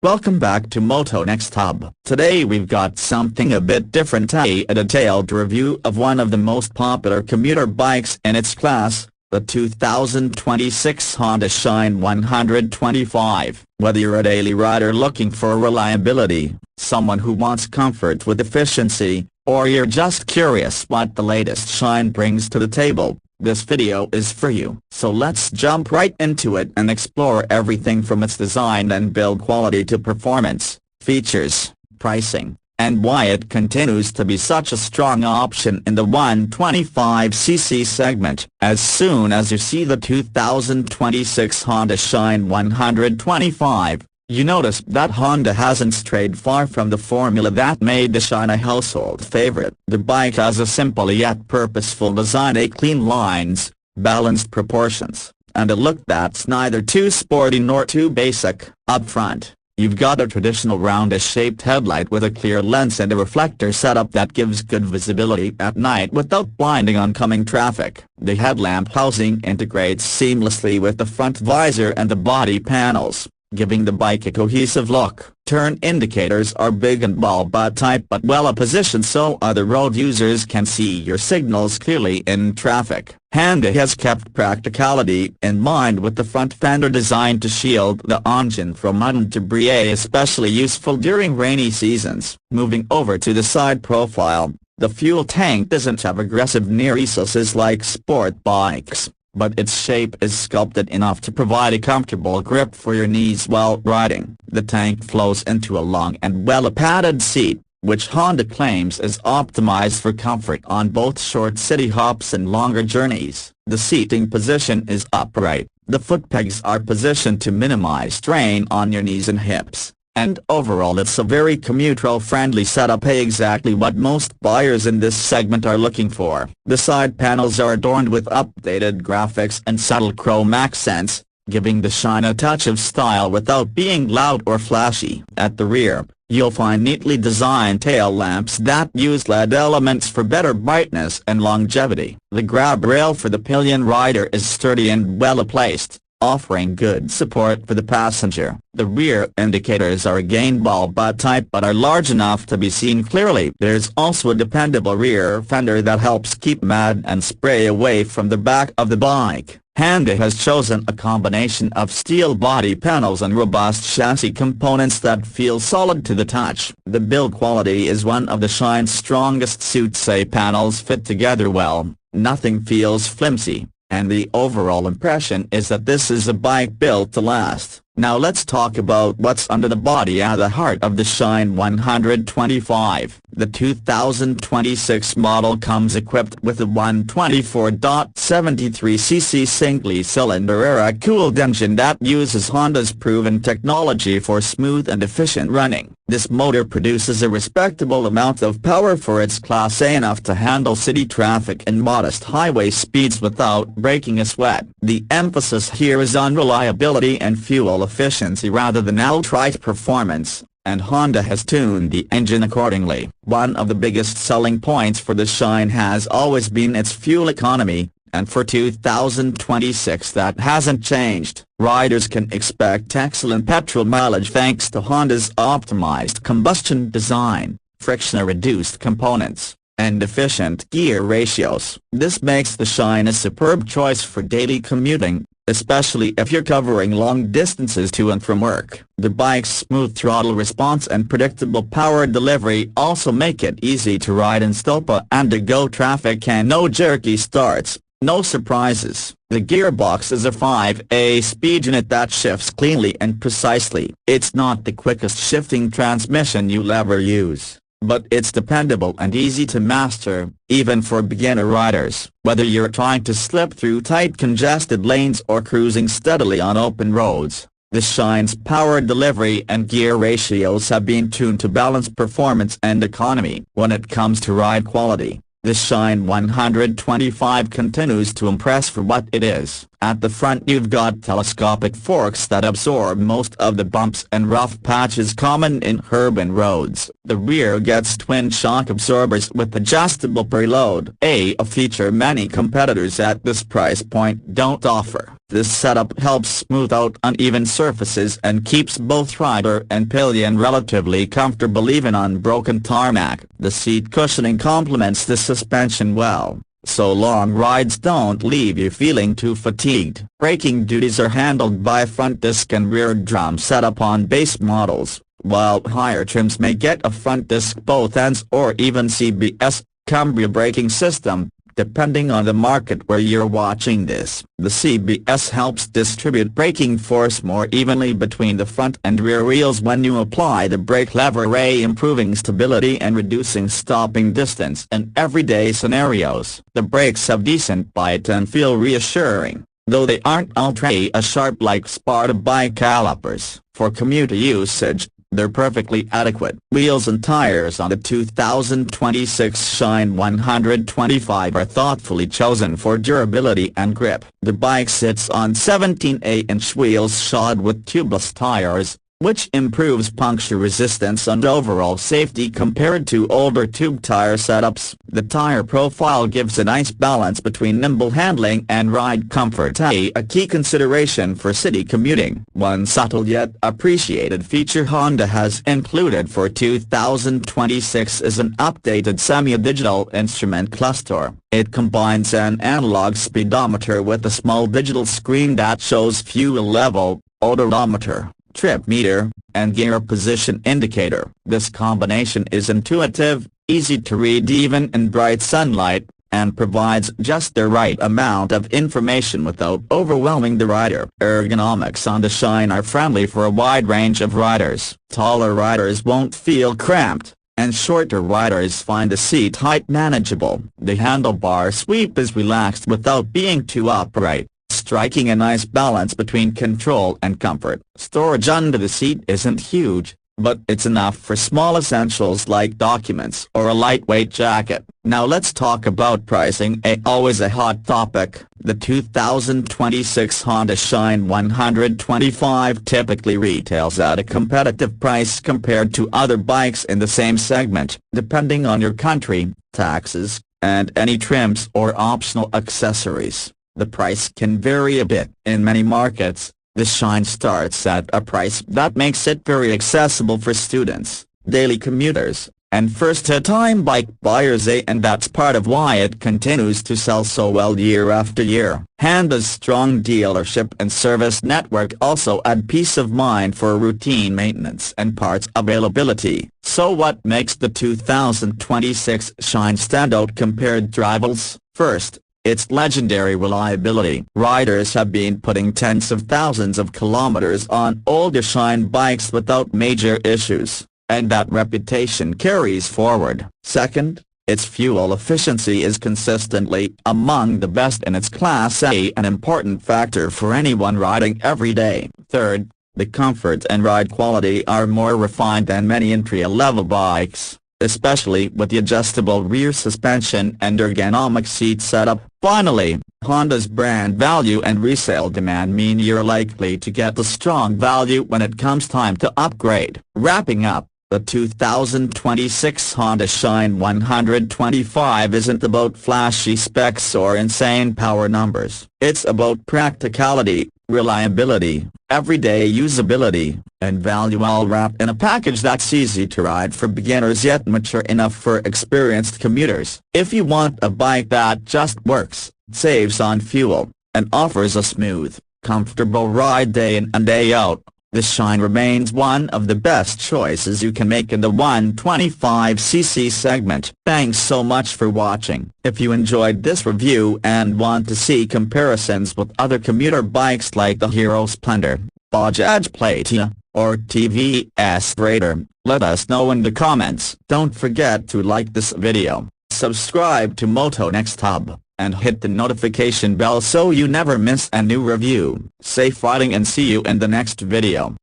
Welcome back to Moto Next Hub. Today we've got something a bit different, a detailed review of one of the most popular commuter bikes in its class, the 2026 Honda Shine 125. Whether you're a daily rider looking for reliability, someone who wants comfort with efficiency, or you're just curious what the latest Shine brings to the table, this video is for you. So let's jump right into it and explore everything from its design and build quality to performance, features, pricing, and why it continues to be such a strong option in the 125cc segment. As soon as you see the 2026 Honda Shine 125, you notice that Honda hasn't strayed far from the formula that made the Shine a household favorite. The bike has a simple yet purposeful design, clean lines, balanced proportions, and a look that's neither too sporty nor too basic. Up front, you've got a traditional roundish-shaped headlight with a clear lens and a reflector setup that gives good visibility at night without blinding oncoming traffic. The headlamp housing integrates seamlessly with the front visor and the body panels, giving the bike a cohesive look. Turn indicators are big and bulb type but well positioned so other road users can see your signals clearly in traffic. Honda has kept practicality in mind with the front fender designed to shield the engine from mud and debris, especially useful during rainy seasons. Moving over to the side profile, the fuel tank doesn't have aggressive near recesses like sport bikes, but its shape is sculpted enough to provide a comfortable grip for your knees while riding. The tank flows into a long and well-padded seat, which Honda claims is optimized for comfort on both short city hops and longer journeys. The seating position is upright, the foot pegs are positioned to minimize strain on your knees and hips, and overall it's a very commuter-friendly setup, exactly what most buyers in this segment are looking for. The side panels are adorned with updated graphics and subtle chrome accents, giving the Shine a touch of style without being loud or flashy. At the rear, you'll find neatly designed tail lamps that use LED elements for better brightness and longevity. The grab rail for the pillion rider is sturdy and well-placed, offering good support for the passenger. The rear indicators are again bulb type but are large enough to be seen clearly. There's also a dependable rear fender that helps keep mud and spray away from the back of the bike. Honda has chosen a combination of steel body panels and robust chassis components that feel solid to the touch. The build quality is one of the Shine's strongest suits. Panels fit together well, nothing feels flimsy, and the overall impression is that this is a bike built to last. Now let's talk about what's under the body at the heart of the Shine 125. The 2026 model comes equipped with a 124.73cc single-cylinder air-cooled engine that uses Honda's proven technology for smooth and efficient running. This motor produces a respectable amount of power for its class, enough to handle city traffic and modest highway speeds without breaking a sweat. The emphasis here is on reliability and fuel efficiency rather than outright performance, and Honda has tuned the engine accordingly. One of the biggest selling points for the Shine has always been its fuel economy, and for 2026 that hasn't changed. Riders can expect excellent petrol mileage thanks to Honda's optimized combustion design, friction-reduced components, and efficient gear ratios. This makes the Shine a superb choice for daily commuting, especially if you're covering long distances to and from work. The bike's smooth throttle response and predictable power delivery also make it easy to ride in stop-and-go traffic, and no jerky starts, no surprises. The gearbox is a 5-speed unit that shifts cleanly and precisely. It's not the quickest shifting transmission you'll ever use, but it's dependable and easy to master, even for beginner riders. Whether you're trying to slip through tight congested lanes or cruising steadily on open roads, the Shine's power delivery and gear ratios have been tuned to balance performance and economy. When it comes to ride quality, the Shine 125 continues to impress for what it is. At the front you've got telescopic forks that absorb most of the bumps and rough patches common in urban roads. The rear gets twin shock absorbers with adjustable preload, a feature many competitors at this price point don't offer. This setup helps smooth out uneven surfaces and keeps both rider and pillion relatively comfortable even on broken tarmac. The seat cushioning complements the suspension well, so long rides don't leave you feeling too fatigued. Braking duties are handled by front disc and rear drum setup on base models, while higher trims may get a front disc both ends or even CBS, Cambria braking system, depending on the market where you're watching this. The CBS helps distribute braking force more evenly between the front and rear wheels when you apply the brake lever, improving stability and reducing stopping distance in everyday scenarios. The brakes have decent bite and feel reassuring, though they aren't ultra-sharp like Sparta bike calipers. For commuter usage, they're perfectly adequate. Wheels and tires on the 2026 Shine 125 are thoughtfully chosen for durability and grip. The bike sits on 17-inch wheels shod with tubeless tires, which improves puncture resistance and overall safety compared to older tube tire setups. The tire profile gives a nice balance between nimble handling and ride comfort, a key consideration for city commuting. One subtle yet appreciated feature Honda has included for 2026 is an updated semi-digital instrument cluster. It combines an analog speedometer with a small digital screen that shows fuel level, odometer, trip meter, and gear position indicator. This combination is intuitive, easy to read even in bright sunlight, and provides just the right amount of information without overwhelming the rider. Ergonomics on the Shine are friendly for a wide range of riders. Taller riders won't feel cramped, and shorter riders find the seat height manageable. The handlebar sweep is relaxed without being too upright, striking a nice balance between control and comfort. Storage under the seat isn't huge, but it's enough for small essentials like documents or a lightweight jacket. Now let's talk about pricing, always a hot topic. The 2026 Honda Shine 125 typically retails at a competitive price compared to other bikes in the same segment. Depending on your country, taxes, and any trims or optional accessories, the price can vary a bit. In many markets, the Shine starts at a price that makes it very accessible for students, daily commuters, and first-time bike buyers, and that's part of why it continues to sell so well year after year. Honda's strong dealership and service network also add peace of mind for routine maintenance and parts availability. So what makes the 2026 Shine stand out compared to rivals? First, its legendary reliability. Riders have been putting tens of thousands of kilometers on older Shine bikes without major issues, and that reputation carries forward. Second, its fuel efficiency is consistently among the best in its class, an important factor for anyone riding every day. Third, the comfort and ride quality are more refined than many entry-level bikes, especially with the adjustable rear suspension and ergonomic seat setup. Finally, Honda's brand value and resale demand mean you're likely to get a strong value when it comes time to upgrade. Wrapping up, the 2026 Honda Shine 125 isn't about flashy specs or insane power numbers. It's about practicality, reliability, everyday usability, and value, all wrapped in a package that's easy to ride for beginners yet mature enough for experienced commuters. If you want a bike that just works, saves on fuel, and offers a smooth, comfortable ride day in and day out, the Shine remains one of the best choices you can make in the 125cc segment. Thanks so much for watching. If you enjoyed this review and want to see comparisons with other commuter bikes like the Hero Splendor, Bajaj Platina, or TVS Raider, let us know in the comments. Don't forget to like this video, subscribe to Moto Next Hub, and hit the notification bell so you never miss a new review. Safe riding and see you in the next video.